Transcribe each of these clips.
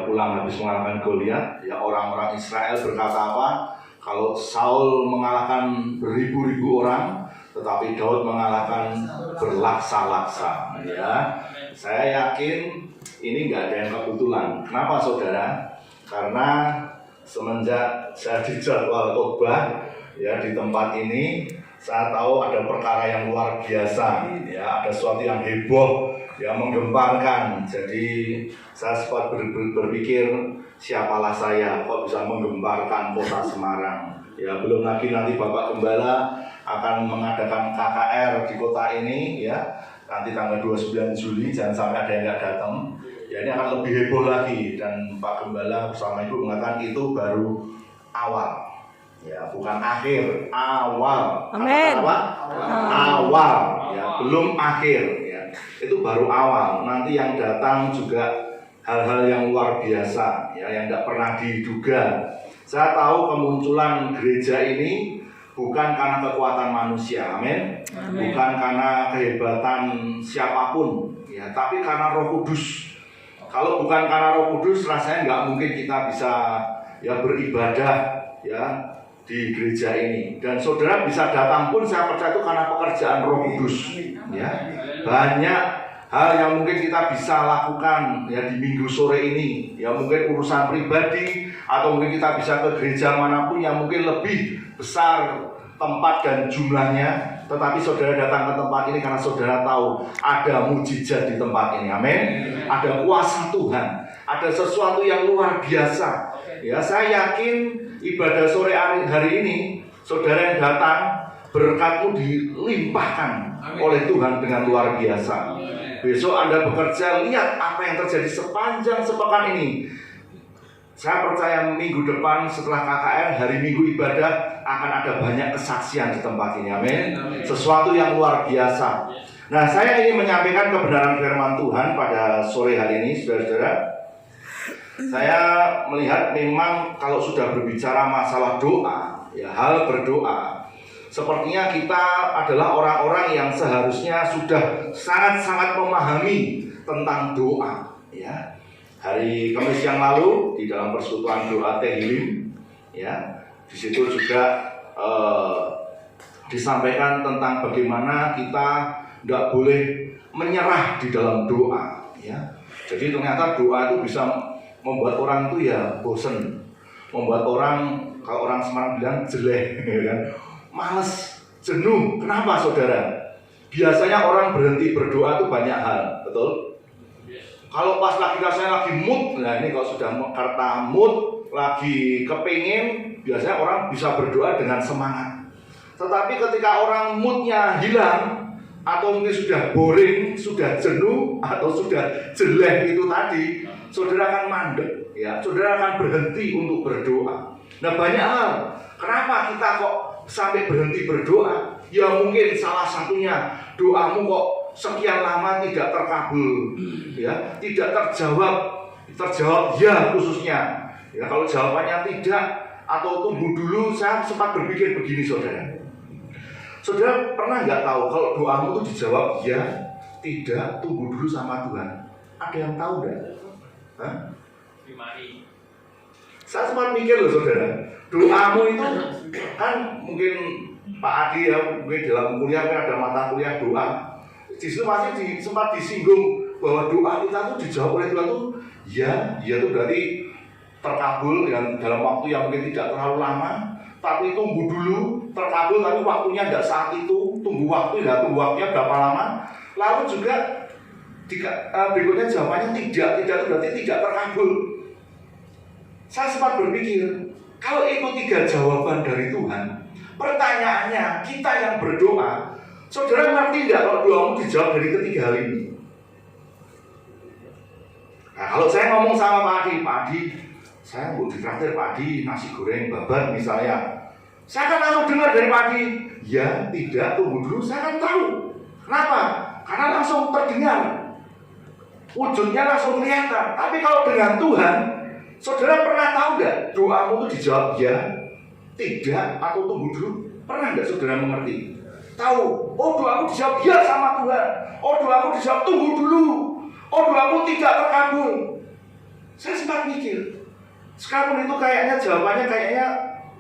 pulang habis mengalahkan Goliat, ya orang-orang Israel berkata apa? Kalau Saul mengalahkan beribu-ribu orang, tetapi Daud mengalahkan berlaksa-laksa. Ya, saya yakin ini nggak ada yang kebetulan. Kenapa saudara? Karena semenjak saya dijadwal khotbah ya di tempat ini, saya tahu ada perkara yang luar biasa, ya ada sesuatu yang heboh, yang menggemparkan. Jadi saya sempat berpikir, siapalah saya kok bisa menggemparkan kota Semarang. Ya belum lagi nanti Bapak Gembala akan mengadakan KKR di kota ini, ya nanti tanggal 29 Juli, jangan sampai ada yang nggak datang. Ya ini akan lebih heboh lagi, dan Pak Gembala bersama Ibu mengatakan itu baru awal, ya bukan akhir, awal. Amin. Awal, ya belum akhir, ya itu baru awal. Nanti yang datang juga hal-hal yang luar biasa, ya yang tidak pernah diduga. Saya tahu kemunculan gereja ini bukan karena kekuatan manusia, amin. Bukan karena kehebatan siapapun, ya tapi karena Roh Kudus. Kalau bukan karena Roh Kudus, rasanya nggak mungkin kita bisa ya beribadah ya di gereja ini. Dan saudara bisa datang pun saya percaya itu karena pekerjaan Roh Kudus. Ya, banyak hal yang mungkin kita bisa lakukan ya di minggu sore ini. Ya mungkin urusan pribadi, atau mungkin kita bisa ke gereja manapun yang mungkin lebih besar tempat dan jumlahnya. Tetapi saudara datang ke tempat ini karena saudara tahu ada mujizat di tempat ini, amin. Ada kuasa Tuhan, ada sesuatu yang luar biasa. Ya, saya yakin ibadah sore hari ini, saudara yang datang, berkatmu dilimpahkan oleh Tuhan dengan luar biasa. Besok Anda bekerja, lihat apa yang terjadi sepanjang sepekan ini. Saya percaya minggu depan setelah KKR, hari Minggu ibadah, akan ada banyak kesaksian di tempat ini, amin. Sesuatu yang luar biasa. Nah, saya ingin menyampaikan kebenaran firman Tuhan pada sore hari ini, saudara-saudara. Saya melihat memang kalau sudah berbicara masalah doa, ya hal berdoa, sepertinya kita adalah orang-orang yang seharusnya sudah sangat-sangat memahami tentang doa, ya. Hari Kamis yang lalu di dalam persekutuan doa Tehillim, ya, di situ juga disampaikan tentang bagaimana kita tidak boleh menyerah di dalam doa, ya. Jadi ternyata doa itu bisa membuat orang itu ya bosen, membuat orang, kalau orang Semarang bilang jelek, kan, males, jenuh. Kenapa saudara? Biasanya orang berhenti berdoa itu banyak hal, betul? Kalau pas lagi rasanya lagi mood, nah ini kalau sudah kata mood, lagi kepingin, biasanya orang bisa berdoa dengan semangat. Tetapi ketika orang moodnya hilang, atau mungkin sudah boring, sudah jenuh, atau sudah jelek itu tadi, saudara akan mandek, ya, saudara akan berhenti untuk berdoa. Nah banyak hal, kenapa kita kok sampai berhenti berdoa? Ya mungkin salah satunya doamu kok sekian lama tidak terkabul, ya, tidak terjawab ya khususnya. Ya kalau jawabannya tidak atau tunggu dulu, saya sempat berpikir begini saudara. Saudara pernah nggak tahu kalau doamu itu dijawab ya, tidak, tunggu dulu sama Tuhan? Ada yang tahu nggak? Hah? Saya sempat mikir loh saudara, doamu itu kan mungkin Pak Adi ya, mungkin dalam kuliah kan ada mata kuliah doa. Di situ masih sempat disinggung bahwa doa kita tuh dijawab oleh Tuhan tuh ya itu berarti terkabul dalam waktu yang mungkin tidak terlalu lama, tapi tunggu dulu, terkabul tapi waktunya tidak saat itu, tunggu waktunya berapa lama. Lalu juga berikutnya jawabannya tidak itu berarti tidak terkabul. Saya sempat berpikir, kalau itu 3 jawaban dari Tuhan, pertanyaannya kita yang berdoa, saudara ngerti tidak kalau doamu dijawab dari ketiga hal ini? Nah, kalau saya ngomong sama Pak Adi, saya mau ditraktir Pak Adi nasi goreng babat misalnya, saya kan langsung dengar dari Pak Adi, ya tidak, tunggu dulu, saya kan tahu. Kenapa? Karena langsung terdengar, wujudnya langsung kelihatan. Tapi kalau dengan Tuhan, saudara pernah tahu nggak doamu itu dijawab ya, tidak, atau tunggu dulu? Pernah nggak saudara mengerti? Tahu, oh doaku dijawab ya sama Tuhan, oh doaku dijawab tunggu dulu, oh doaku tidak terkabul. Saya sempat cepat mikir. Sekalipun itu kayaknya jawabannya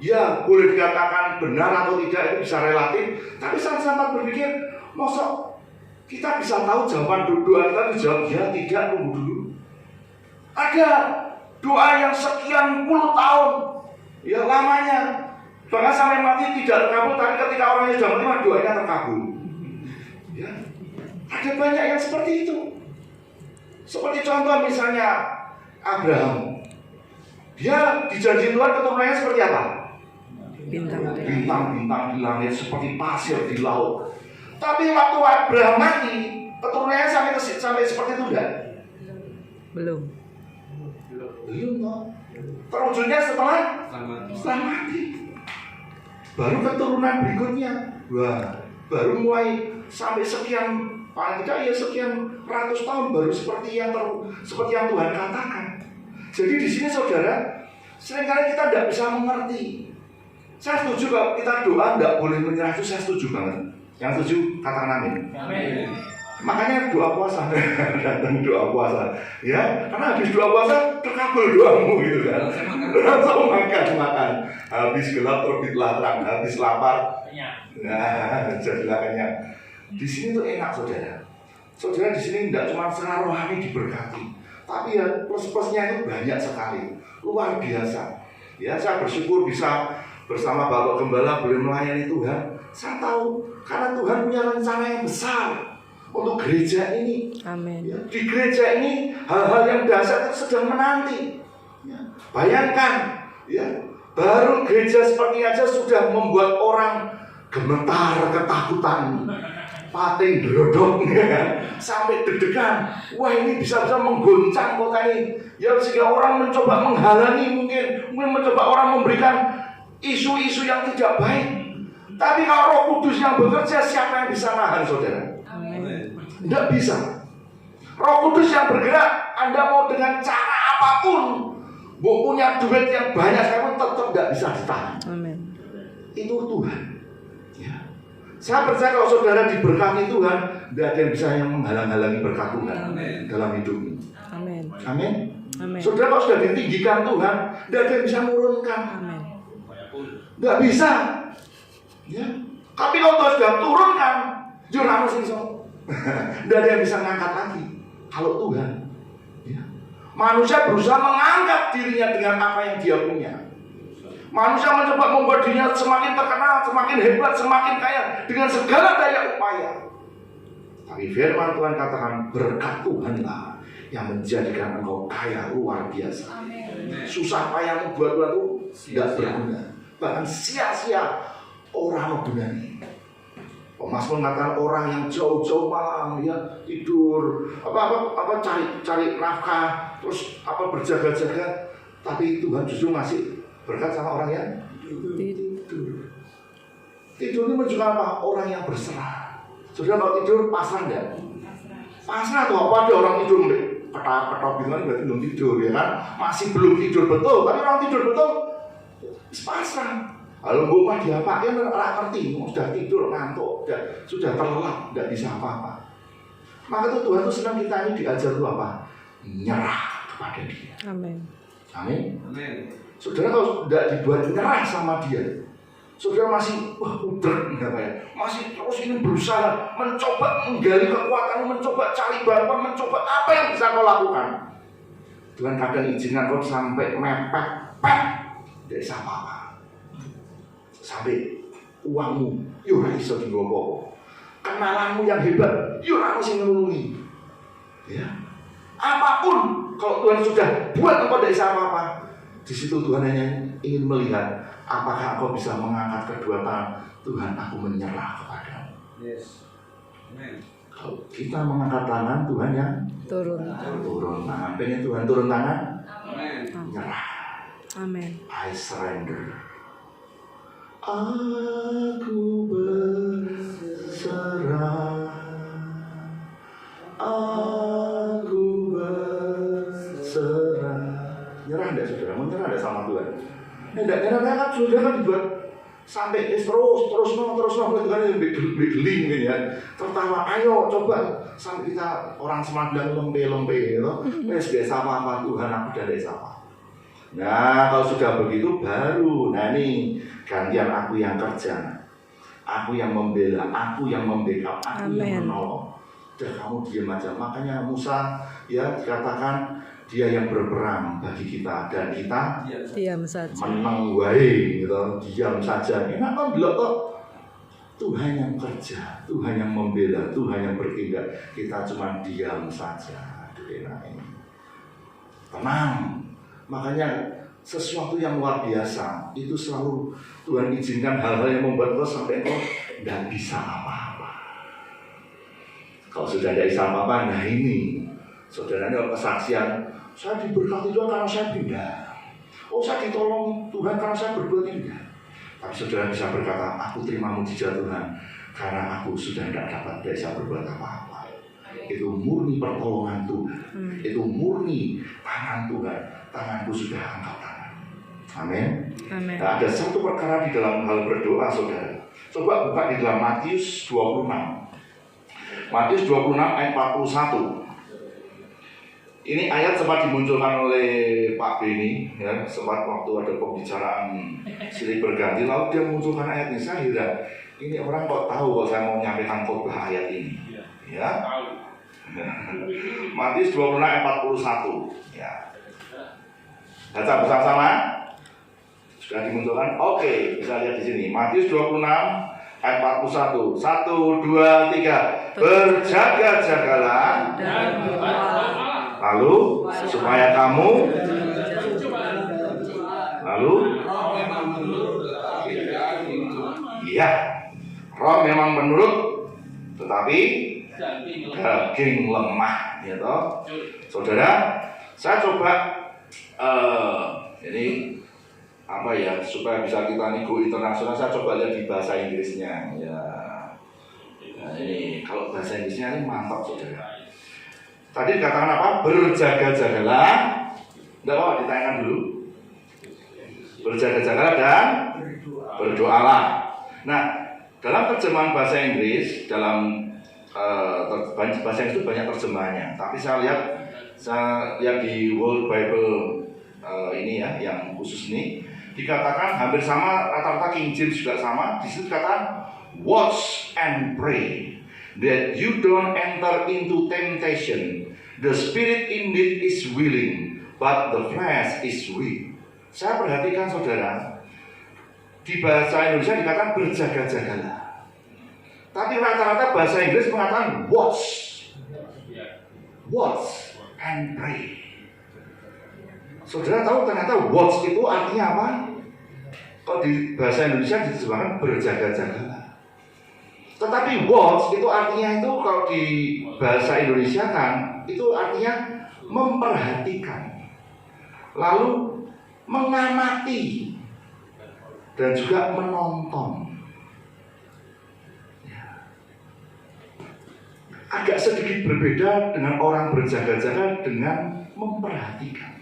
ya boleh dikatakan benar atau tidak, itu bisa relatif. Tapi saya sempat berpikir, mosok kita bisa tahu jawaban doa kita dijawab ya tidak, tunggu dulu. Ada doa yang sekian puluh tahun ya lamanya, bahkan sampai mati tidak terkabul, tapi ketika orangnya sudah mati doanya terkabul. Ya, ada banyak yang seperti itu. Seperti contoh misalnya Abraham, dia dijanji Tuhan keturunannya seperti apa? Bintang-bintang di langit, seperti pasir di laut. Tapi waktu Abraham mati, keturunannya sampai seperti itu enggak? Belum toh. Terwujudnya setelah mati. Baru keturunan berikutnya. Wah, baru mulai sampai sekian, paling tidak ya sekian ratus tahun baru seperti yang Tuhan katakan. Jadi di sini saudara, seringkali kita tidak bisa mengerti. Saya setuju kalau kita doa tidak boleh menyerah, itu saya setuju banget. Yang setuju katakan amin. Amin. Makanya doa puasa, datang doa puasa, ya, karena habis doa puasa terkabul doamu gitu kan. Langsung makan, habis gelap terbitlah terang, habis lapar, nah jadilah kenyang. Di sini tuh enak saudara. Saudara di sini tidak cuma secara rohani diberkati, tapi ya plus-plusnya itu banyak sekali, luar biasa. Ya, saya bersyukur bisa bersama Bapak Gembala boleh melayani Tuhan. Saya tahu karena Tuhan punya rencana yang besar untuk gereja ini. Amin. Ya, di gereja ini hal-hal yang dasar itu sedang menanti. Ya, bayangkan, ya, baru gereja seperti aja sudah membuat orang gemetar, ketakutan, pating drodok, ya, sampai deg-degan. Wah, ini bisa-bisa menggoncang kota ini. Ya, sehingga orang mencoba menghalangi, mungkin mencoba orang memberikan isu-isu yang tidak baik. Tapi kalau Roh Kudus yang bekerja, siapa yang bisa nahan saudara? Tidak bisa. Roh Kudus yang bergerak, Anda mau dengan cara apapun, mau punya duit yang banyak sekalipun tetap tidak bisa ditahan. Amen. Itu Tuhan. Ya. Saya percaya kalau saudara diberkati Tuhan, tidak ada yang bisa yang menghalang-halangi berkat Tuhan dalam hidup ini. Amin. Amin. Amin. Saudara kalau sudah ditinggikan Tuhan, tidak ada yang bisa menurunkan. Amin. Tidak bisa. Ya. Tapi kalau Tuhan sudah turunkan, jurang sih so. Tidak ada yang bisa mengangkat lagi. Kalau Tuhan, ya. Manusia berusaha mengangkat dirinya dengan apa yang dia punya. Manusia mencoba membuat dirinya semakin terkenal, semakin hebat, semakin kaya dengan segala daya upaya. Tapi firman Tuhan katakan berkat Tuhanlah yang menjadikan engkau kaya luar biasa. Amin. Susah payahmu buat Tuhan itu tidak berguna, bahkan sia-sia orang gunanya. Mazmur mengatakan orang yang jauh-jauh malam ya tidur cari nafkah terus berjaga-jaga, tapi Tuhan justru ngasih berkat sama orang yang tidur. Tidur ini menunjukkan apa? Orang yang berserah. Saudara kalau tidur pasrah enggak? Pasrah tuh apa ada orang tidur petak-petak gitu kan berarti belum tidur ya kan? Masih belum tidur betul, tapi orang tidur betul pasrah. Kalau rumah diapain orang ngerti, sudah tidur ngantuk, sudah terlelap, tidak bisa apa-apa. Maka itu Tuhan tuh senang kita ini diajar tuh apa? Nyerah kepada Dia. Amin. Amin. Amin. Saudara kalau tidak dibuat nyerah sama Dia, saudara masih udrek, masih terus ini berusaha mencoba menggali kekuatan, mencoba cari bantuan, mencoba apa yang bisa kau lakukan. Tuhan kadang izinkan kau sampai mepet, tidak bisa apa-apa. Sampai uangmu, yo ora iso digowo. Kenalanmu yang hebat, yo ora sing nulungi. Ya. Apapun kalau Tuhan sudah buat engkau tidak bisa apa-apa, di situ Tuhan hanya ingin melihat apakah engkau bisa mengangkat kedua tangan. Tuhan, aku menyerah kepadamu. Yes. Amen. Kalau kita mengangkat tangan, Tuhan yang turun tangan. Pengen Tuhan turun tangan? Amen. Menyerah. Amen. I surrender. Aku berserah, aku berserah. Nyerah enggak saudara? Mau nyerah enggak sama Tuhan? Enggak nyerah kan saudara kan dibuat sampai terus gitu kan, begeling gitu ya, tertawa, ayo coba sampai kita orang Semarang bilang lempe gitu, biasa apa Tuhan aku udah desa apa. Nah kalau sudah begitu baru, nah nih gantian aku yang kerja, aku yang membela, aku yang membackup, aku yang menolong. Udah kamu diam aja. Makanya Musa ya dikatakan dia yang berperang bagi kita dan kita diam saja. menang wae gitu, diam saja. Enak kan belok kok. Tuhan yang kerja, Tuhan yang membela, Tuhan yang bertindak. Kita cuma diam saja. Aduh enak ini. Tenang. Makanya sesuatu yang luar biasa itu selalu Tuhan izinkan hal-hal yang membuat kau sampai kau tidak bisa apa-apa. Kalau sudah tidak bisa apa-apa, nah ini saudaranya kesaksian, saya diberkati Tuhan karena saya pindah. Oh saya ditolong Tuhan karena saya berbuat indah. Tapi saudara bisa berkata, aku terima mujizat Tuhan karena aku sudah tidak bisa berbuat apa-apa. Itu murni pertolongan Tuhan. Itu murni tangan Tuhan. Tanganku sudah angkat tangan. Amin. Nah, ada satu perkara di dalam hal berdoa saudara. Coba buka di dalam Matius 26. Matius 26 ayat 41. Ini ayat sempat dimunculkan oleh Pak Beni, ya, sempat waktu ada pembicaraan silih berganti, lalu dia munculkan ayat ini. Saya heran, ini orang kok tahu kalau saya mau menyampaikan khotbah ayat ini, ya. Matius 26 ayat 41, ya. Baca bersama-sama. Sudah dimunculkan? Oke, bisa lihat di sini. Matius 26 ayat 41. 1, 2, 3. Berjaga-jagalah dan lalu supaya kamu iya, roh memang menurut tetapi daging lemah, ya toh. Saudara, saya coba ini apa ya, supaya bisa kita nego internasional, saya coba lihat di bahasa Inggrisnya ya. Nah, ini kalau bahasa Inggrisnya ini mantap saudara. Tadi dikatakan apa? Berjaga-jagalah. Tidak apa, ditanyakan dulu. Berjaga-jagalah dan berdoalah. Nah, dalam terjemahan bahasa Inggris, dalam bahasa Inggris itu banyak terjemahannya. Tapi saya lihat di World Bible ini ya, yang khusus ini, dikatakan hampir sama, rata-rata King James juga sama. Di situ dikatakan watch and pray that you don't enter into temptation. The spirit indeed is willing, but the flesh is weak. Saya perhatikan saudara, di bahasa Indonesia dikatakan berjaga-jagalah, tapi rata-rata bahasa Inggris mengatakan watch and pray. Saudara tahu ternyata watch itu artinya apa? Kalau di bahasa Indonesia diterjemahkan berjaga-jagalah. Tetapi watch itu artinya itu kalau di bahasa Indonesia kan itu artinya memperhatikan, lalu mengamati dan juga menonton. Ya. Agak sedikit berbeda dengan orang berjaga-jaga dengan memperhatikan.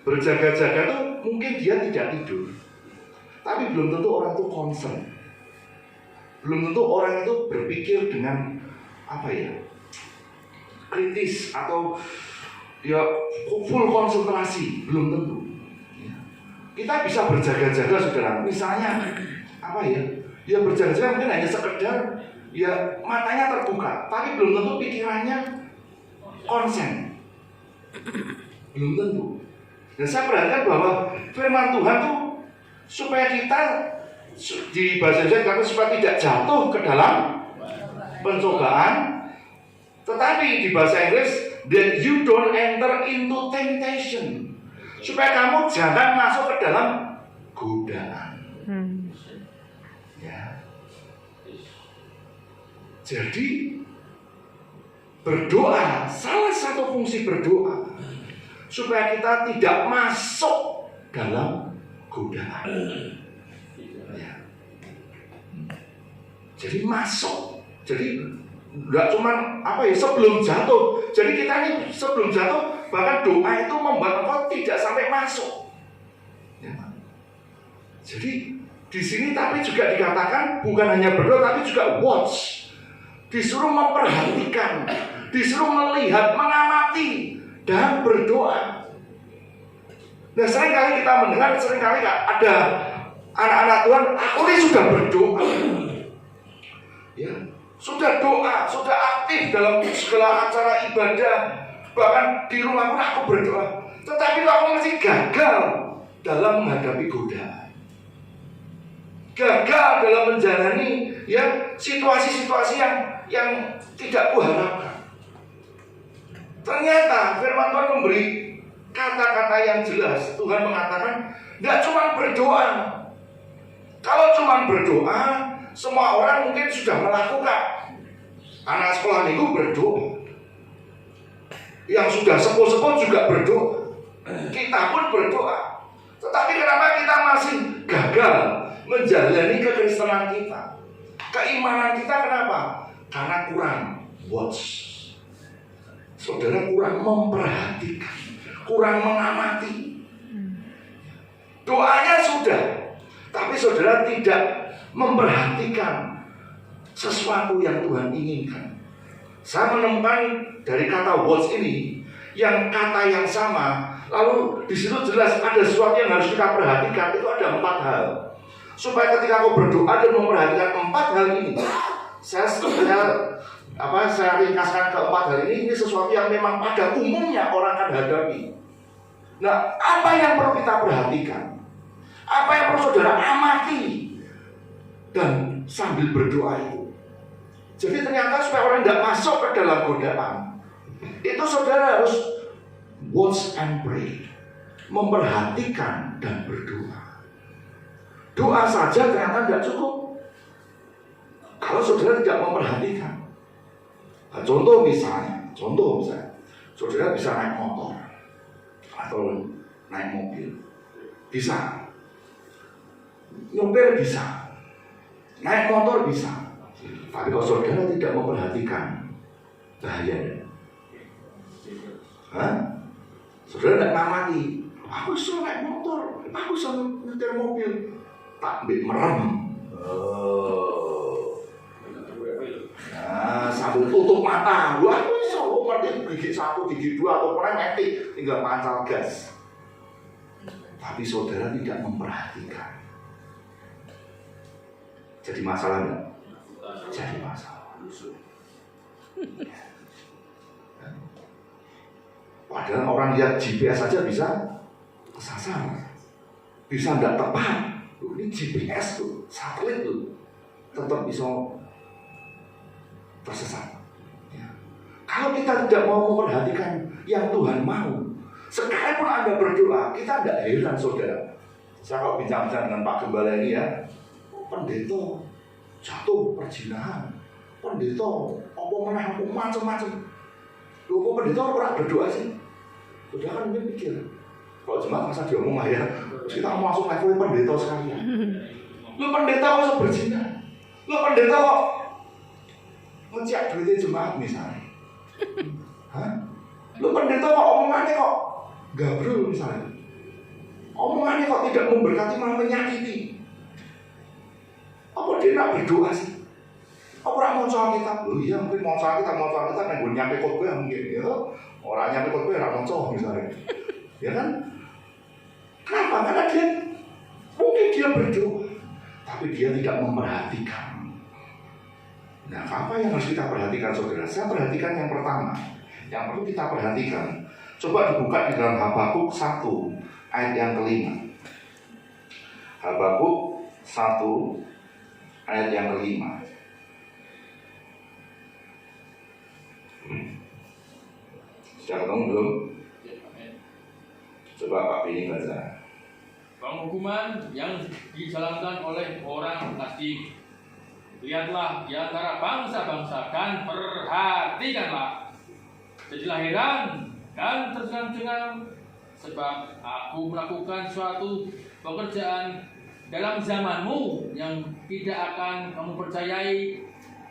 Berjaga-jaga itu mungkin dia tidak tidur, tapi belum tentu orang itu concern. Belum tentu orang itu berpikir dengan apa ya, kritis atau ya full konsentrasi, belum tentu. Ya. Kita bisa berjaga-jaga saudara, misalnya apa ya, ya berjaga-jaga mungkin hanya sekedar ya matanya terbuka, tapi belum tentu pikirannya konsen, belum tentu. Dan saya perhatikan bahwa firman Tuhan tuh supaya kita di bahasa Indonesia kata supaya tidak jatuh ke dalam pencobaan, tetapi di bahasa Inggris that you don't enter into temptation, supaya kamu jangan masuk ke dalam godaan. Ya. Jadi berdoa, salah satu fungsi berdoa supaya kita tidak masuk dalam godaan. Jadi masuk, jadi nggak cuma apa ya sebelum jatuh. Jadi kita ini sebelum jatuh bahkan doa itu membuat engkau tidak sampai masuk. Ya. Jadi Di sini tapi juga dikatakan bukan hanya berdoa tapi juga watch. Disuruh memperhatikan, disuruh melihat, mengamati dan berdoa. Nah, seringkali kita mendengar, seringkali ada anak-anak Tuhan, aku ini sudah berdoa. Ya, sudah doa, sudah aktif dalam segala acara ibadah, bahkan di rumah pun aku berdoa. Tetapi aku masih gagal dalam menghadapi godaan. Gagal dalam menjalani ya situasi-situasi yang tidak kuharapkan. Ternyata firman Tuhan memberi kata-kata yang jelas. Tuhan mengatakan nggak cuma berdoa. Kalau cuma berdoa, semua orang mungkin sudah melakukan. Anak sekolah minggu berdoa. Yang sudah sepuh-sepuh juga berdoa. Kita pun berdoa. Tetapi kenapa kita masih gagal menjalani kekristenan kita? Keimanan kita kenapa? Karena kurang watch. Saudara kurang memperhatikan, kurang mengamati. Doanya sudah, tapi saudara tidak memperhatikan sesuatu yang Tuhan inginkan. Saya menemukan dari kata watch ini yang kata yang sama. Lalu di situ jelas ada sesuatu yang harus kita perhatikan. Itu ada 4 hal. Supaya ketika kau berdoa dan memperhatikan 4 hal ini, saya ringkaskan ke 4 hal ini sesuatu yang memang pada umumnya orang akan hadapi. Nah, apa yang perlu kita perhatikan? Apa yang perlu saudara amati dan sambil berdoa itu? Jadi ternyata supaya orang tidak masuk ke dalam godaan, itu saudara harus watch and pray, memperhatikan dan berdoa. Doa saja ternyata tidak cukup kalau saudara tidak memperhatikan. Nah, contoh misalnya, saudara bisa naik motor atau naik mobil, bisa, nyopir bisa, naik motor bisa. Tapi kalau saudara tidak memperhatikan, bahaya. Saudara tidak ngamati, aku bisa naik motor, aku bisa nyetir mobil, tak merem. Nah, sambil tutup mata, aku bisa ngerti gigi 1, gigi 2 atau pernah ngetik, tinggal pancal gas. Tapi saudara tidak memperhatikan. Jadi masalah enggak? Jadi masalah. Padahal orang lihat GPS saja bisa kesasar, bisa tidak tepat. Ini GPS tuh, satelit tuh, tetap bisa tersesat. Ya. Kalau kita tidak mau memperhatikan yang Tuhan mau, sekalipun Anda berdoa, kita tidak heran saudara. Saya kalau bincang-bincang dengan Pak Gembala ini ya, pendeta jatuh perjinahan, pendeta apa menang macam-macam. Loh, pendeta orang berdoa sih? Sudah kan mungkin pikir, kalau jemaat masa diomong ya, terus kita mau masuk level pendeta sekalian. Lu pendeta kok berzina? Lu pendeta kok ngecek duitnya jemaat misalnya? Lu pendeta kok omongannya kok gabrul misalnya? Omongannya kok tidak memberkati malah menyakiti? Apa dia nak berdoa sih? Apa orang mau soal kita? Loh iya mungkin mau soal kita yang gue nyampe khotbah mungkin ya. Orang nyampe khotbah orang mau soal misalnya. Ya kan? Kenapa? Karena dia mungkin dia berdoa, tapi dia tidak memperhatikan. Nah, apa yang harus kita perhatikan saudara? Saya perhatikan yang pertama. Yang perlu kita perhatikan, coba dibuka di dalam Habakuk 1 ayat yang kelima. Habakuk 1 ayat yang kelima. Sudah ketemu belum? Coba Pak Bini baca. Penghukuman yang dijalankan oleh orang asing. Lihatlah di antara bangsa-bangsa dan perhatikanlah. Jadilah heran dan tercengang-cengang, sebab aku melakukan suatu pekerjaan dalam zamanmu yang tidak akan kamu percayai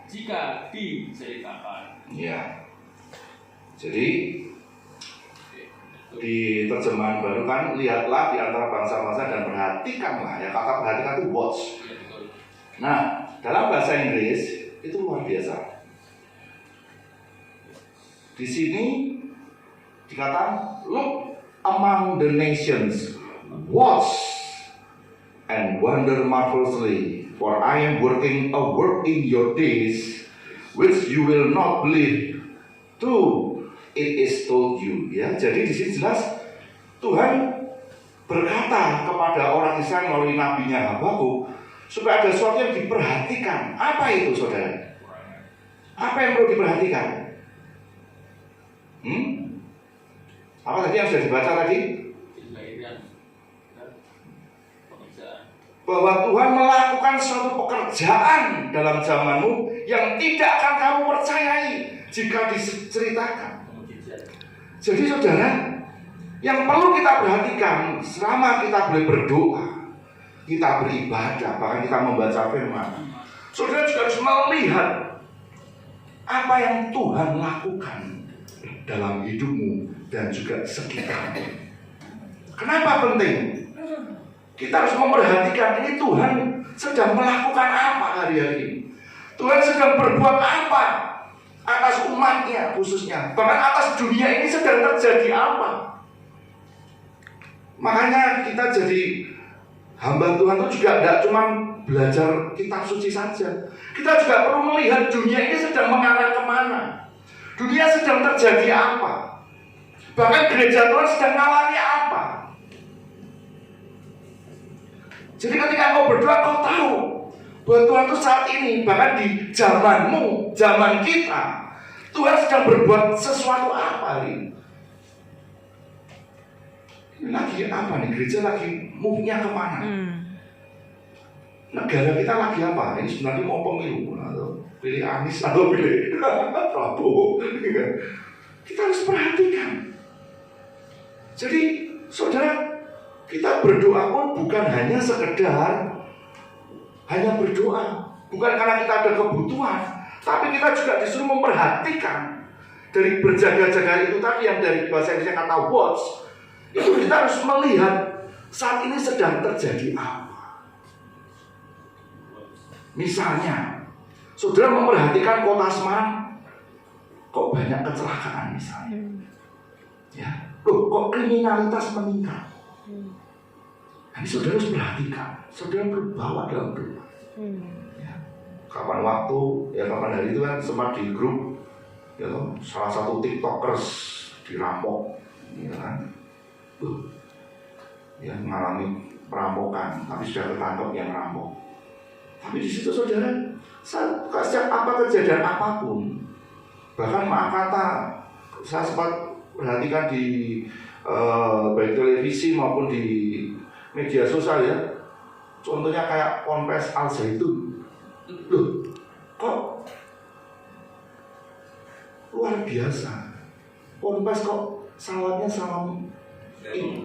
jika diceritakan. Ya. Jadi Di terjemahan baru kan, lihatlah di antara bangsa-bangsa dan perhatikanlah. Ya, kata perhatikan itu watch. Nah, dalam bahasa Inggris itu luar biasa. Di sini dikatakan, look among the nations, watch and wonder marvelously, for I am working a work in your days, which you will not believe, though it is told you. Ya, jadi di sini jelas Tuhan berkata kepada orang Israel melalui nabinya Habakuk supaya ada sesuatu yang diperhatikan. Apa itu, saudara? Apa yang perlu diperhatikan? Apa tadi yang sudah dibaca tadi? Bahwa Tuhan melakukan suatu pekerjaan dalam zamanmu yang tidak akan kamu percayai jika diceritakan. Jadi saudara, yang perlu kita perhatikan selama kita boleh berdoa, kita beribadah, bahkan kita membaca firman, saudara juga harus melihat apa yang Tuhan lakukan dalam hidupmu dan juga sekitarmu. Kenapa penting? Kita harus memperhatikan ini Tuhan sedang melakukan apa hari-hari ini. Tuhan sedang berbuat apa atas umatnya khususnya. Bahkan atas dunia ini sedang terjadi apa. Makanya kita jadi hamba Tuhan itu juga tidak cuma belajar kitab suci saja. Kita juga perlu melihat dunia ini sedang mengarah kemana. Dunia sedang terjadi apa. Bahkan gereja Tuhan sedang mengalami apa. Jadi ketika kau berdoa, kau tahu bahwa Tuhan itu saat ini, bahkan di zamanmu, zaman kita, Tuhan sedang berbuat sesuatu apa hari ini. Lagi apa nih? Gereja lagi move-nya kemana? Negara kita lagi apa? Ini sebenarnya mau pemilu atau pilih Anies atau pilih Prabowo. Kita harus perhatikan. Jadi saudara, kita berdoa pun bukan hanya sekedar hanya berdoa, bukan karena kita ada kebutuhan, tapi kita juga disuruh memperhatikan. Dari berjaga-jaga itu tadi yang dari bahasa Inggrisnya kata watch, itu kita harus melihat saat ini sedang terjadi apa. Misalnya, saudara memperhatikan kota Semarang, kok banyak kecelakaan misalnya, ya, kok kriminalitas meningkat. Ini saudara harus perhatikan, saudara berbawa dalam doa. Ya. Kapan waktu, ya kapan hari itu kan sempat di grup, ya, salah satu tiktokers dirampok, ya kan, ya mengalami perampokan, tapi sudah tertangkap yang merampok. Tapi di situ saudara, setiap apa kejadian apapun, bahkan maaf kata, saya sempat perhatikan di baik televisi maupun di media sosial ya, contohnya kayak Ponpes Al Zaitun, loh, kok luar biasa, Ponpes kok salamnya salam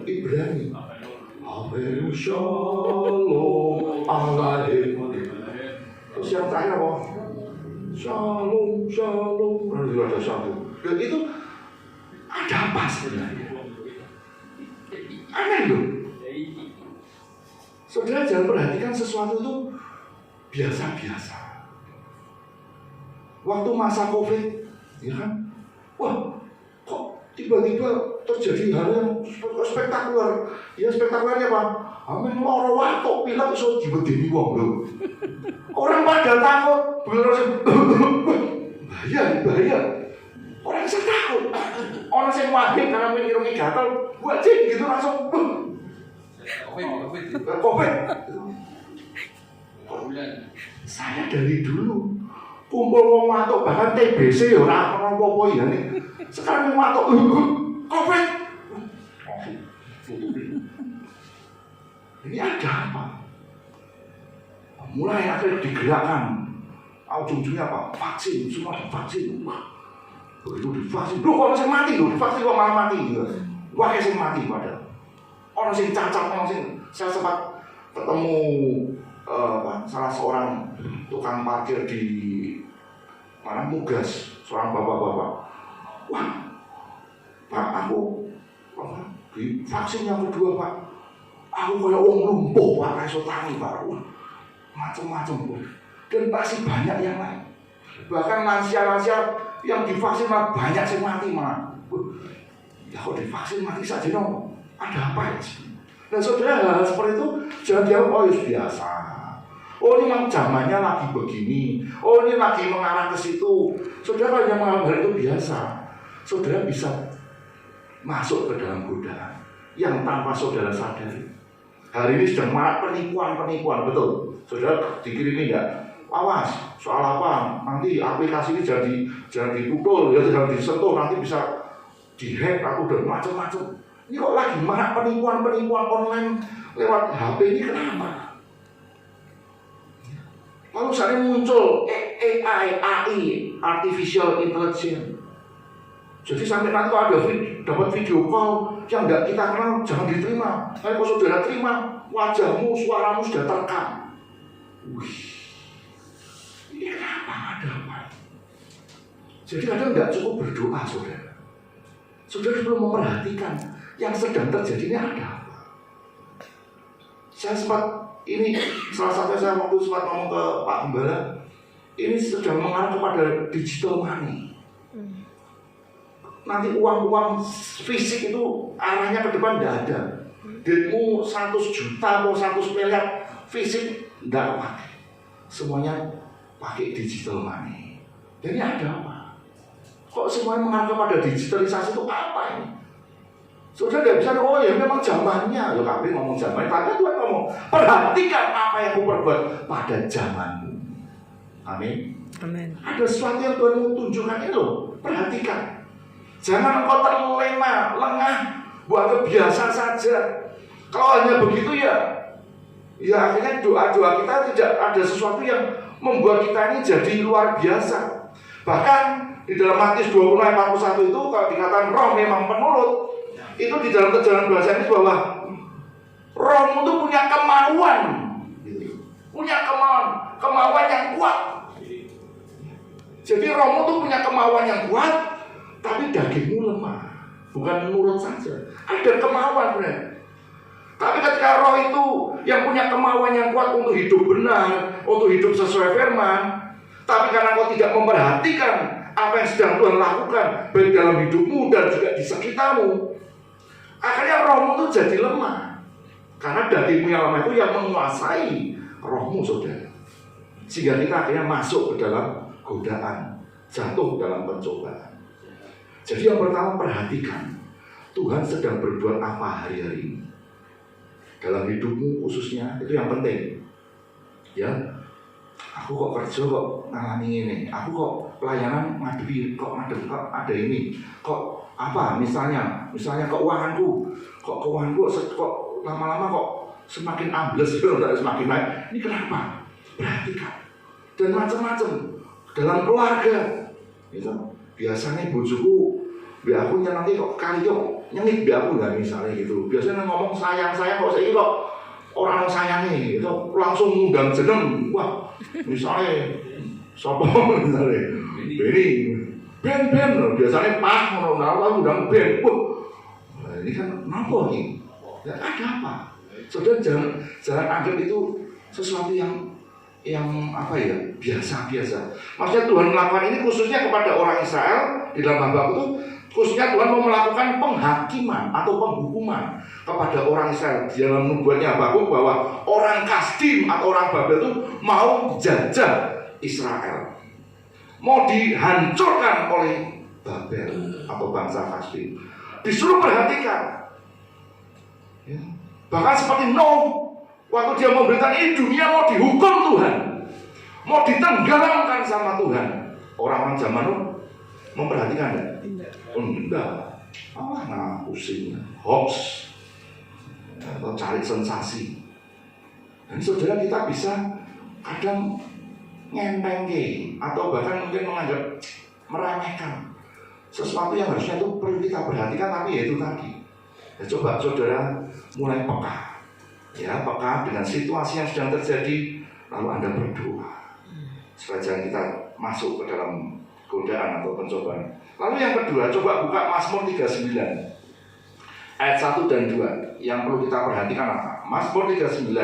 Ibrani, Amin Shalom Alaihim. Terus yang terakhir apa? Shalom Shalom. Ada satu. Dan itu ada apa sebenarnya? Aneh loh. Saudara jangan perhatikan sesuatu itu biasa-biasa. Waktu masa COVID, ya kan? Wah, kok tiba-tiba terjadi hal yang spektakuler. Ya spektakulernya apa? Amin loro watuk pilek iso diwedeni wong lho. Orang pada takut, bahaya. Orang bisa takut. Orang yang wahid karena menirungi gatal, buat gitu langsung. Covid. Saya dari dulu kumpul wong watuk bahkan TBC ya ora apa-apa ya nih. Sekarang wong watuk Covid. Ini ada apa? Mulai akhirnya digerakkan. Ujung-ujungnya apa? Vaksin, semua divaksin. Begitu divaksin, loh kok orang yang mati loh, divaksin kok malah mati gitu. Wah kayak yang mati padahal. Orang yang cacat, orang yang saya sempat ketemu salah seorang tukang parkir di Mugas, seorang bapak-bapak. Wah, Pak aku di vaksin yang kedua Pak, aku kayak wong lumpuh Pak, kayak tangi Pak, macam-macam. Dan pasti banyak yang lain. Bahkan lansia-lansia yang divaksin malah banyak yang mati malah. Ya kok divaksin mati saja dong? Ada apa ya sih? Nah saudara, hal seperti itu jangan dianggap oh ya biasa. Oh ini memang zamannya lagi begini. Oh ini lagi mengarah ke situ. Saudara kalau yang mengalami itu biasa. Saudara bisa masuk ke dalam godaan yang tanpa saudara sadari. Hari ini sedang marak penipuan, betul. Saudara dikirimi enggak? Awas, soal apa? Nanti aplikasi ini jangan dipukul, ya jangan disentuh, nanti bisa dihack atau dan macam-macam. Ini kok lagi marak penipuan online lewat HP ini kenapa? Lalu saat muncul AI, Artificial Intelligence. Jadi sampai nanti kalau ada dapat video call yang nggak kita kenal, jangan diterima. Tapi kalau saudara terima, wajahmu, suaramu sudah terekam. Wih. Ini kenapa? Ada apa? Jadi kadang nggak cukup berdoa, saudara. Saudara perlu memperhatikan yang sedang terjadi ini ada apa. Saya salah satu saya waktu sempat ngomong ke Pak Gembala, ini sedang mengarah kepada digital money. Nanti uang fisik itu arahnya ke depan tidak ada. Duitmu 100 juta atau 100 miliar fisik tidak pakai. Semuanya pakai digital money. Jadi ada apa? Kok semuanya mengarah kepada digitalisasi itu apa ini? Saudara tidak bisa, oh ya memang zamannya. Ya kami ngomong zamannya, tapi Tuhan ngomong, perhatikan apa yang aku perbuat pada zamanmu. Amin. Amin. Ada sesuatu yang Tuhan mau tunjukkan ini loh, perhatikan. Jangan engkau terlena, lengah, buat kebiasaan saja. Kalau hanya begitu ya akhirnya doa-doa kita tidak ada sesuatu yang membuat kita ini jadi luar biasa. Bahkan di dalam Matius 20:41 itu kalau dikatakan roh memang penurut, itu di dalam kejalan bahasa ini bahwa rohmu itu punya kemauan, kemauan yang kuat. Jadi rohmu itu punya kemauan yang kuat, tapi dagingmu lemah, bukan nurut saja. Ada kemauan benar. Tapi ketika roh itu yang punya kemauan yang kuat untuk hidup benar, untuk hidup sesuai firman, tapi karena kau tidak memperhatikan apa yang sedang Tuhan lakukan baik dalam hidupmu dan juga di sekitarmu, akhirnya rohmu itu jadi lemah. Karena dagingmu yang lemah itu yang menguasai rohmu, saudara. Sehingga kita akhirnya masuk ke dalam godaan, jatuh dalam pencobaan. Jadi yang pertama perhatikan Tuhan sedang berbuat apa hari-hari ini dalam hidupmu khususnya, itu yang penting. Ya, aku kok kerja kok ngalami ini, aku kok pelayanan ngadepi kok ada ini, kok apa misalnya keuanganku kok lama-lama kok semakin ambles, semakin naik. Ini kenapa? Perhatikan. Dan macam-macam dalam keluarga. Itu biasanya bojoku aku nanti kok kali kok nyengit aku nggak misalnya gitu. Biasanya ngomong sayang kok saya kok orang sayangi itu langsung ngundang jeneng. Wah, misalnya sopo misalnya Ben biasanya Pak lalu undang Ben. Wah, ini kan kenapa nih? Ya, ada apa? Saudara jangan anggap itu sesuatu yang apa ya, biasa. Maksudnya Tuhan melakukan ini khususnya kepada orang Israel di dalam Habakuk itu, khususnya Tuhan mau melakukan penghakiman atau penghukuman kepada orang Israel di dalam nubuatnya Habakuk bahwa orang Kasdim atau orang Babel itu mau jajah Israel, mau dihancurkan oleh Babel atau bangsa Kasdim. Disuruh perhatikan, ya. Bahkan seperti Nuh, waktu dia memberitakan ini dunia mau dihukum Tuhan, mau ditenggelamkan sama Tuhan. Orang-orang zaman Nuh memperhatikan enggak? Nah pusing, hoax, atau cari sensasi. Dan saudara, kita bisa kadang ngenteng atau bahkan mungkin menganggap meremehkan sesuatu yang harusnya itu perlu kita perhatikan, tapi ya itu tadi. Ya, coba saudara mulai peka. Ya, peka dengan situasi yang sedang terjadi, lalu Anda berdoa supaya jangan kita masuk ke dalam godaan atau pencobaan. Lalu yang kedua, coba buka Mazmur 39 ayat 1 dan 2 yang perlu kita perhatikan apa? Mazmur 39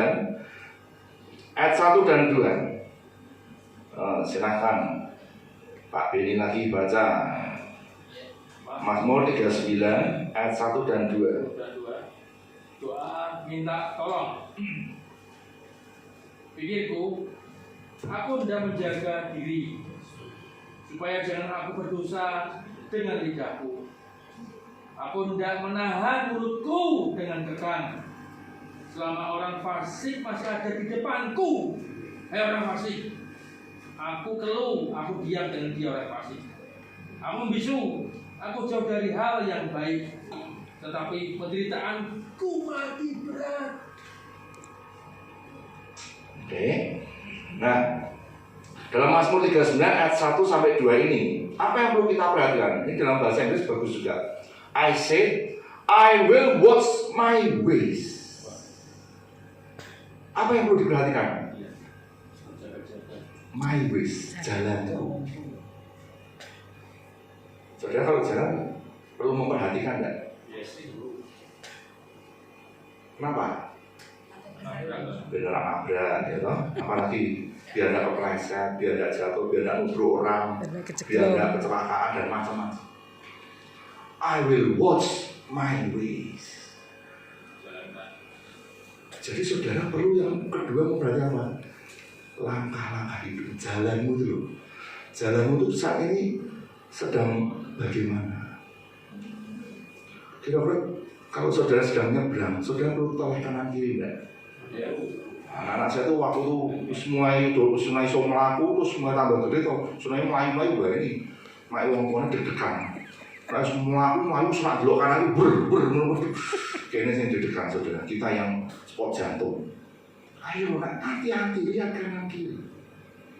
ayat 1 dan 2. Silakan Pak Beni lagi baca Mazmur 39 ayat 1 dan 2. Doa minta tolong. Pikirku, aku hendak menjaga diri supaya jangan aku berdosa dengan lidahku. Aku hendak menahan mulutku dengan kekang selama orang fasik masih ada di depanku. Hei orang fasik, aku keluh, aku diam dengan dia orang fasik. Aku membisu, aku jauh dari hal yang baik, tetapi penderitaanku makin berat. Oke. Nah, dalam Mazmur 39 ayat 1 sampai 2 ini, apa yang perlu kita perhatikan? Ini dalam bahasa Inggris bagus juga. I said, I will watch my ways. Apa yang perlu diperhatikan? My ways, jalanku. Saudara kalau jalan perlu memperhatikan enggak? Kenapa? Biar tidak nabrak, gitu. Apalagi biar tidak kepleset, biar tidak jatuh, biar tidak nubruk orang, biar tidak kecelakaan dan macam-macam. I will watch my ways. Jadi saudara perlu yang kedua memperhatikan apa? Langkah-langkah hidup, jalanmu itu loh. Jalanmu itu saat ini sedang bagaimana? Kira-kira kalau saudara sedang nyebrang, saudara perlu toleh kanan kiri enggak? Anak-anak saya tuh waktu itu mulai so melaku, terus mulai tambah gede, terus mulai ini, mulai wong-wongnya deg-degan. Terus melaku serak belok kanan kayaknya saya deg-degan saudara. Kita yang sport jantung. Ayo, hati-hati lihat kanan kiri.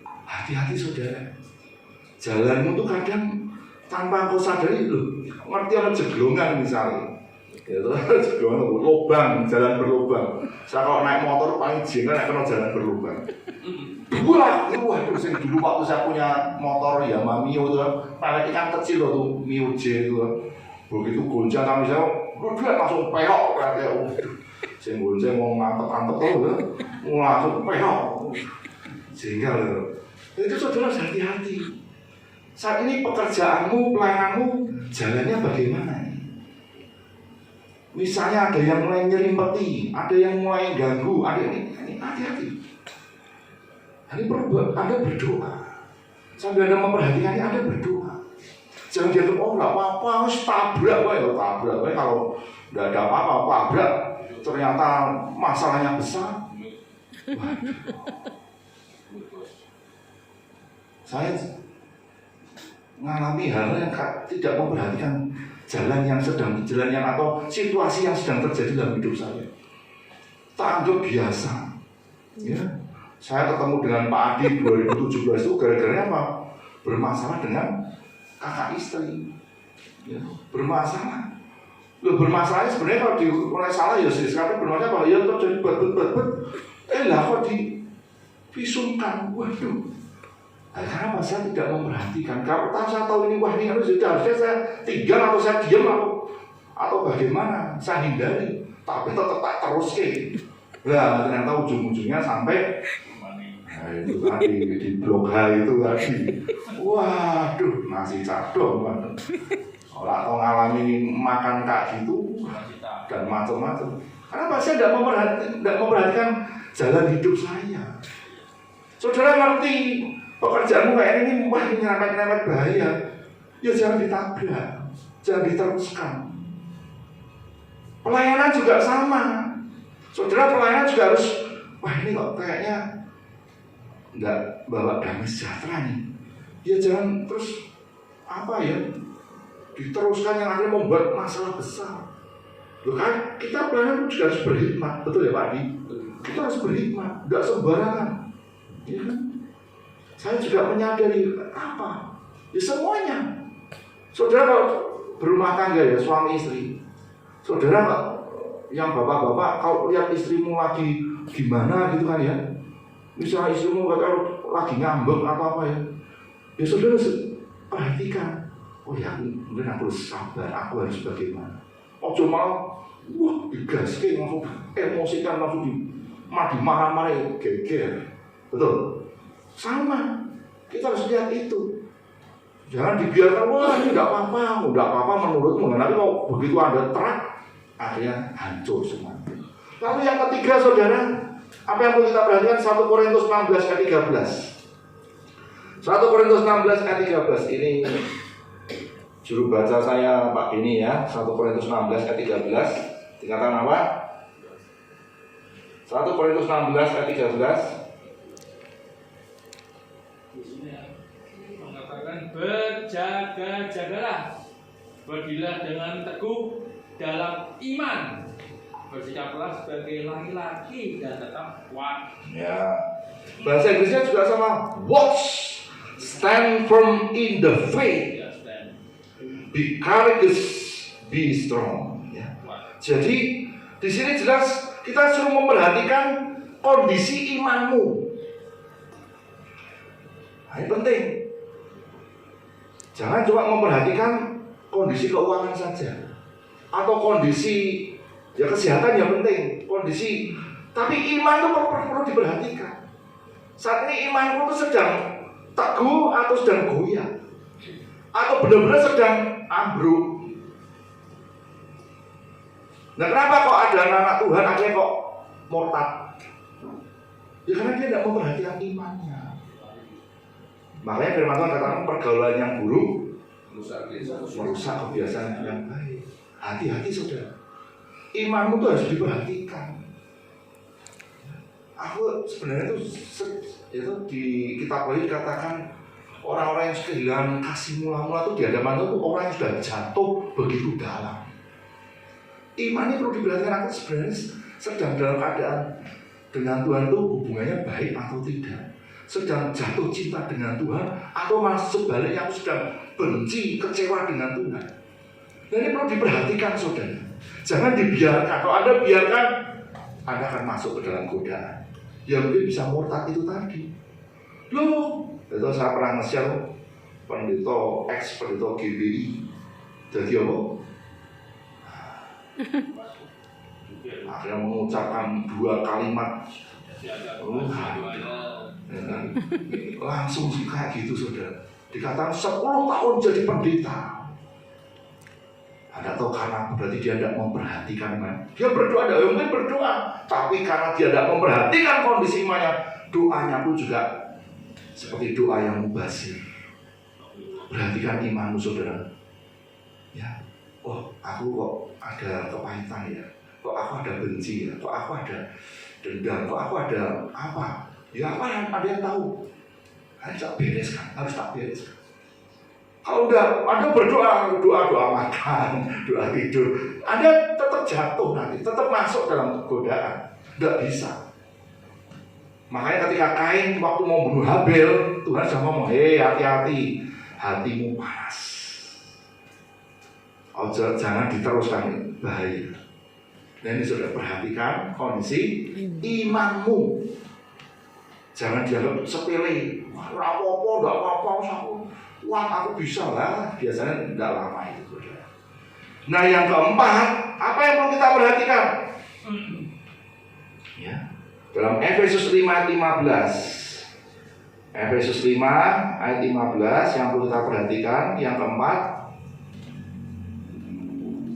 Hati-hati saudara. Jalanmu tuh kadang tanpa kau sadari loh. Ngerti ada jeglongan misalnya. Ya itu jeglongan lubang, jalan berlubang. Saya kalau naik motor paling jengkel naik kena jalan berlubang. Wah, itu sing dulu waktu saya punya motor Yamaha Mio itu pelek ikan kecil loh tuh Mio J itu. Begitu goncang kami saya, udah langsung peok kayak sing goncang mau ngantep-ngantep tuh, langsung peok. Jengkel loh. Itu saudara hati-hati. Saat ini pekerjaanmu, pelayananmu jalannya bagaimana? Misalnya ada yang mulai nyerimpeti, ada yang mulai ganggu, ada ini hati-hati. Ini perlu Anda berdoa. Sambil Anda memperhatikannya, Anda berdoa. Jangan dianggap, oh nggak apa-apa, harus tabrak, tabrak. Kalau nggak ada apa-apa, tabrak. Ternyata masalahnya besar. Saya mengalami hal yang tidak memperhatikan jalan yang atau situasi yang sedang terjadi dalam hidup saya. Tak anggap biasa. Ya. Saya ketemu dengan Pak Adi 2017 itu gara-gara apa? Bermasalah dengan kakak istri. Ya, bermasalah. Loh bermasalahnya sebenarnya kalau dimulai salah ya sekarang bermasalah kalau ya terjadi lah kok divisumkan. Waduh. Nah, karena saya tidak memperhatikan. Kalau saya tahu ini wah ini harusnya saya tinggal atau saya diam atau bagaimana? Saya hindari. Tapi tetap tak terus Nah ternyata ujung-ujungnya sampai itu tadi di blog H itu tadi. Waduh, nasi cadong kan. Orang tahu ngalami makan kayak gitu dan macam-macam. Karena saya tidak memperhatikan jalan hidup saya. Saudara ngerti pekerjaanmu kayak ini, wah ini nyerempet-nyerempet bahaya. Ya jangan ditabrak, jangan diteruskan. Pelayanan juga sama. Saudara pelayanan juga harus, wah ini kok kayaknya enggak bawa damai sejahtera nih. Ya jangan terus diteruskan yang akhirnya membuat masalah besar. Loh kan kita pelayanan juga harus berhikmat, betul ya Pak Adi? Kita harus berhikmat, enggak sembarangan. Ya kan? Saya juga menyadari apa? Ya semuanya. Saudara kalau berumah tangga ya suami istri, saudara yang bapak-bapak kalau lihat istrimu lagi gimana gitu kan ya, misalnya istrimu kalau lagi ngambek apa ya saudara perhatikan. Oh ya, mungkin aku harus sabar, aku harus bagaimana? Oh cuma wah digaske langsung emosikan, langsung marah-marah geger. Betul? Sama, kita harus lihat itu. Jangan dibiarkan, wah ini enggak apa-apa menurutmu. Tapi kalau begitu ada truk, akhirnya hancur semua. Lalu yang ketiga saudara, apa yang perlu kita perhatikan? 1 Korintus 16 ayat 13. 1 Korintus 16 ayat 13 ini juru baca saya Pak Bini ya. 1 Korintus 16 ayat 13 dikatakan apa? 1 Korintus 16 ayat 13 di sini mengatakan berjaga-jagalah, berdirilah dengan teguh dalam iman, bersikaplah sebagai laki-laki dan tetap kuat. Ya. Bahasa Inggrisnya juga sama. Watch, stand firm in the faith, be courageous, be strong. Ya. Jadi di sini jelas kita suruh memperhatikan kondisi imanmu. Nah, ini penting. Jangan cuma memperhatikan kondisi keuangan saja atau kondisi ya kesehatan yang penting, kondisi. Tapi iman itu perlu diperhatikan. Saat ini imanku itu sedang teguh atau sedang goyah, atau benar-benar sedang ambruk. Nah, kenapa kok ada anak Tuhan akhirnya kok murtad? Ya karena dia tidak memperhatikan imannya. Makanya firman Tuhan katakan pergaulan yang buruk merusak kebiasaan yang baik. Hati-hati saudara. Imanmu itu harus diperhatikan. Aku sebenarnya itu di kitab Wahyu dikatakan orang-orang yang kehilangan kasih mula-mula itu di hadapan itu orang yang sudah jatuh begitu dalam. Iman ini perlu diperhatikan. Aku sebenarnya sedang dalam keadaan dengan Tuhan itu hubungannya baik atau tidak, sedang jatuh cinta dengan Tuhan atau malah sebaliknya aku sedang benci, kecewa dengan Tuhan. Dan ini perlu diperhatikan saudara. Jangan dibiarkan. Kalau Anda biarkan, Anda akan masuk ke dalam godaan yang mungkin bisa murtad itu tadi. Loh, itu saya pernah nge-share pendeta ex-pendeta GBI. Jadi apa? Akhirnya mengucapkan 2 kalimat langsung kayak gitu saudara. Dikatakan 10 tahun jadi pendeta. Anda tahu karena berarti dia tidak memperhatikan iman. Dia berdoa, dia mungkin berdoa, tapi karena dia tidak memperhatikan kondisi imannya, doanya pun juga seperti doa yang mubazir. Perhatikan imanmu saudara. Ya, oh aku kok ada kepahitan ya, kok aku ada benci ya, kok aku ada dendam, kok aku ada apa? Ya apa yang ada yang tahu? Harus tak bereskan, harus tak bereskan. Kalau udah Anda berdoa, doa makan, doa tidur, Anda tetap jatuh nanti, tetap masuk dalam godaan. Tidak bisa. Makanya ketika Kain waktu mau bunuh Habel, Tuhan sudah ngomong, hei hati-hati, hatimu panas. Oh, jangan diteruskan, bahaya. Dan ini sudah perhatikan kondisi imanmu. Jangan dianggap sepele. Enggak apa-apa, wah aku bisa lah. Biasanya tidak lama itu. Nah yang keempat, apa yang perlu kita perhatikan? Ya, dalam Efesus 5 ayat 15. Efesus 5 ayat 15 yang perlu kita perhatikan. Yang keempat,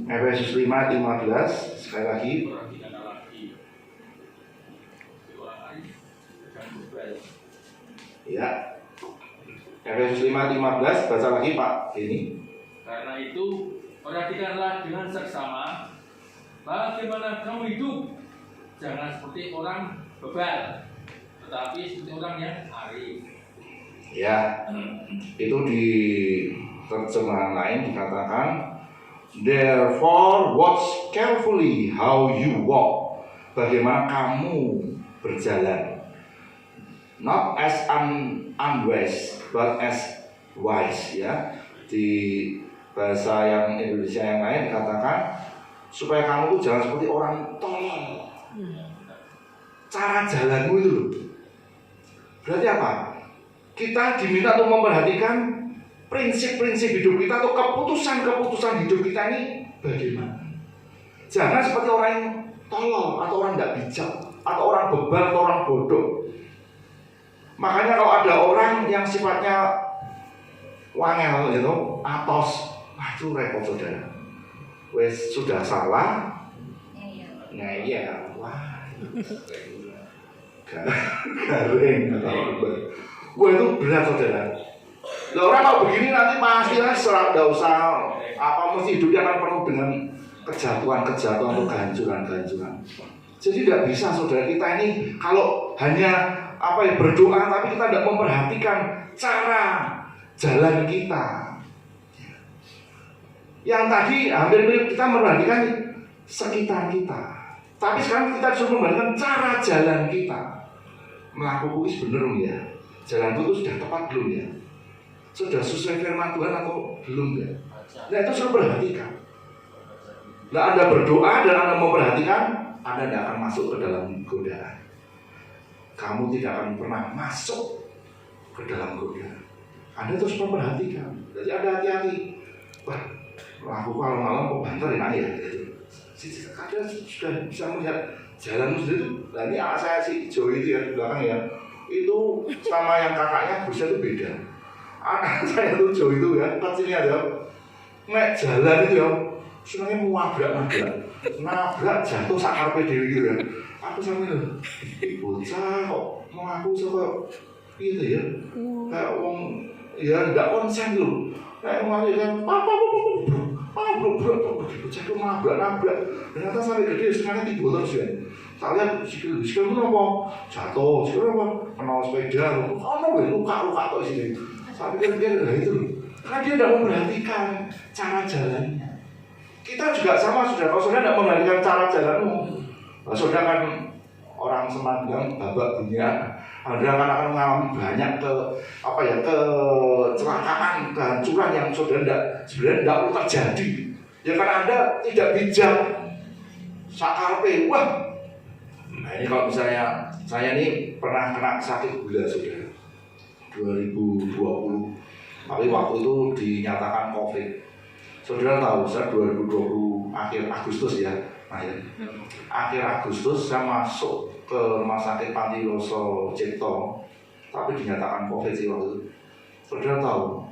Efesus 5 ayat 15. Sekali lagi. Ya, Efesus 5:15 baca lagi Pak ini. Karena itu perhatikanlah dengan seksama bagaimana kamu hidup, jangan seperti orang bebal, tetapi seperti orang yang arif. Ya, itu di terjemahan lain dikatakan, therefore watch carefully how you walk. Bagaimana kamu berjalan. Not as unwise, but as wise ya. Di bahasa yang Indonesia yang lain dikatakan supaya kamu tuh jangan seperti orang tolol. Cara jalanmu itu loh. Berarti apa? Kita diminta untuk memperhatikan prinsip-prinsip hidup kita atau keputusan-keputusan hidup kita ini bagaimana. Jangan seperti orang yang tolol atau orang tidak bijak atau orang bebal atau orang bodoh. Makanya kalau ada orang yang sifatnya wangel gitu, atos, itu repot saudara. Wes sudah salah, ngeyel, wah, garing atau wah itu berat saudara. Lah orang kalau begini nanti pasti tidak usah mesti hidupnya akan penuh dengan kejatuhan-kejatuhan atau kehancuran-kehancuran. Jadi tidak bisa saudara kita ini kalau hanya berdoa tapi kita tidak memperhatikan cara jalan kita. Yang tadi hampir mirip kita memperhatikan sekitar kita. Tapi sekarang kita suruh memperhatikan cara jalan kita. Melakukan itu benar ya. Jalan itu sudah tepat belum ya? Sudah sesuai firman Tuhan atau belum ya? Nah itu suruh perhatikan. Nah Anda berdoa dan Anda memperhatikan, Anda tidak akan masuk ke dalam godaan. Kamu tidak akan pernah masuk ke dalam godaan. Anda terus memperhatikan. Jadi Anda hati-hati. Wah, aku kalau malam kok banter enak ya. Kadang sudah bisa melihat jalan sendiri. Nah ini anak saya si hijau itu ya di belakang ya. Itu sama yang kakaknya berusia itu beda. Anak saya itu hijau itu ya, kecilnya ya. Nek jalan itu ya, senangnya mau nabrak jatuh sakar dewi gitu ya. Aku sambil bocah kok mau aku kok gitu ya. Kayak wong ya tidak konsen loh. Kayak mau kan bocah itu nabrak. Ternyata sampai gede sekarang tiba terus ya. Tak lihat sikil itu apa? Jatuh, sikil apa? Kena sepeda. Luka tuh sini. Sampai kira-kira itu loh. Karena dia tidak memperhatikan cara jalannya. Kita juga sama saudara. Kalau saudara tidak memperhatikan cara jalanmu, saudara kan orang Semarang bilang babak dunia. Anda akan mengalami banyak kecelakaan, kehancuran yang saudara sebenarnya tidak perlu terjadi. Ya karena Anda tidak bijak. Sakarpe, wah. Nah ini kalau misalnya saya ini pernah kena sakit gula saudara 2020. Tapi waktu itu dinyatakan COVID. Saudara tahu, saya 2020 akhir Agustus ya, akhir Agustus saya masuk ke rumah sakit Pantiloso Cipto, tapi dinyatakan COVID sih waktu itu. Saudara tahu,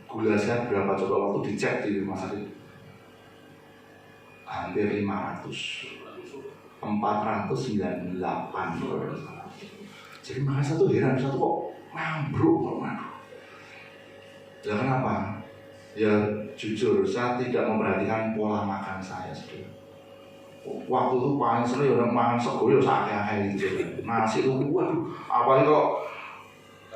gula saya berapa coba waktu dicek di rumah sakit? Hampir 500, 498. Jadi makanya satu heran, satu kok mambruk. Ya kenapa? Ya jujur saya tidak memperhatikan pola makan saya saudara. Waktu itu paling sering orang makan sego ya sakit gitu. Nasi itu waduh, apalagi kalau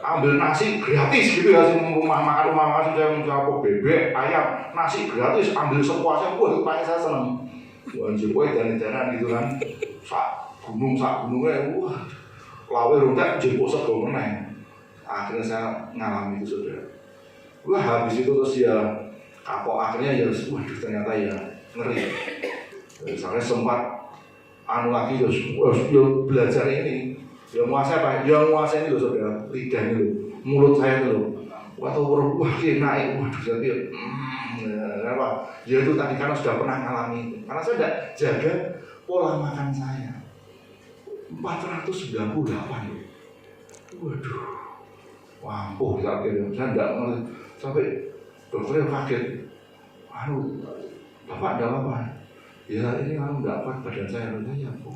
ambil nasi gratis gitu ya, rumah makan sudah mencapai bebek, ayam, nasi gratis ambil sepuasnya, waduh paling saya seneng. Wajib dan gitu kan. Sak gunungnya, wah, lawe rontek jemput sego meneng. Akhirnya saya ngalami itu saudara. Wah habis itu terus ya kapok akhirnya ya waduh ternyata ya ngeri. Saya sempat lagi ya belajar ini. Ya menguasai apa? Ya menguasai ini loh saudara, lidah ini loh, mulut saya itu loh. Wah naik, waduh jadi apa? Ya itu tadi karena sudah pernah ngalami itu. Karena saya tidak jaga pola makan saya. 498 loh. Waduh. Wampuh akhirnya saya tidak ngerti. Sampai dokternya kaget. Bapak ada apa? Ya ini tidak kuat badan saya.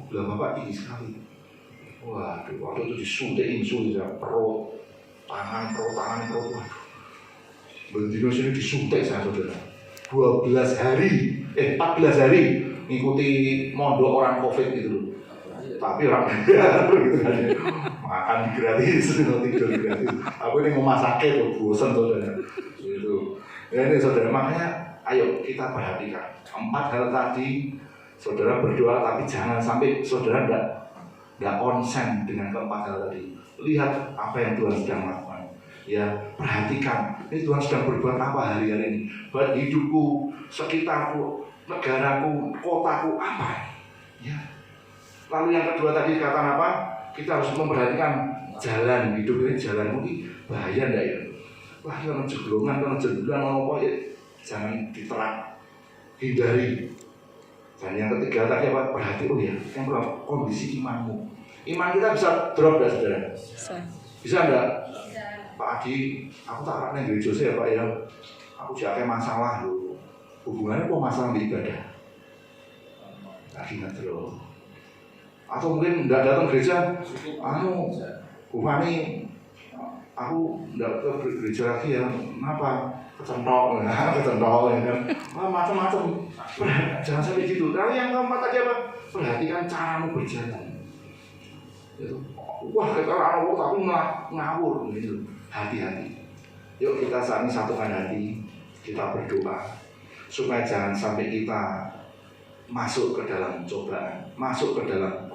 Bapak tinggi sekali. Waduh, waktu itu disuntik insulin saya, perut, tangan. Waduh. Berdino sini disuntik saya saudara. 14 hari ngikuti mondok orang COVID itu loh. Tapi orang gitu kan. Makan gratis, tidur gratis. Aku ini mau sakit, bosan saudara. Gitu. Ya ini saudara, makanya ayo kita perhatikan 4 hal tadi. Saudara berdoa, tapi jangan sampai saudara tidak konsen dengan keempat hal tadi. Lihat apa yang Tuhan sedang lakukan. Ya perhatikan, ini Tuhan sedang berbuat apa hari-hari ini. Buat hidupku, sekitarku, negaraku, kotaku apa? Ya. Lalu yang kedua tadi kata apa? Kita harus memperhatikan jalan hidup ini, jalanmu ini bahaya enggak ya? Wah, kalau jeglongan, kalau jendulan, apa ya? Jangan diterang, hindari. Dan yang ketiga tadi apa? Berarti oh ya, yang kedua kondisi imanmu. Iman kita bisa drop ya saudara? Bisa enggak? Pak Adi, aku tak raknya gereja saya Pak ya. Aku jaga masalah loh. Hubungannya kok masalah di ibadah? Tak ingat loh. Atau mungkin enggak datang gereja, Bufani, aku enggak ke gereja lagi ya. Kenapa? Kecentol ya kan? Macam-macam. Jangan sampai gitu. Lalu yang keempat tadi apa? Perhatikan caramu berjalan. Itu. Wah, kita orang tapi ngawur gitu. Hati-hati. Yuk kita saat ini satukan hati, kita berdoa supaya jangan sampai kita masuk ke dalam cobaan, masuk ke dalam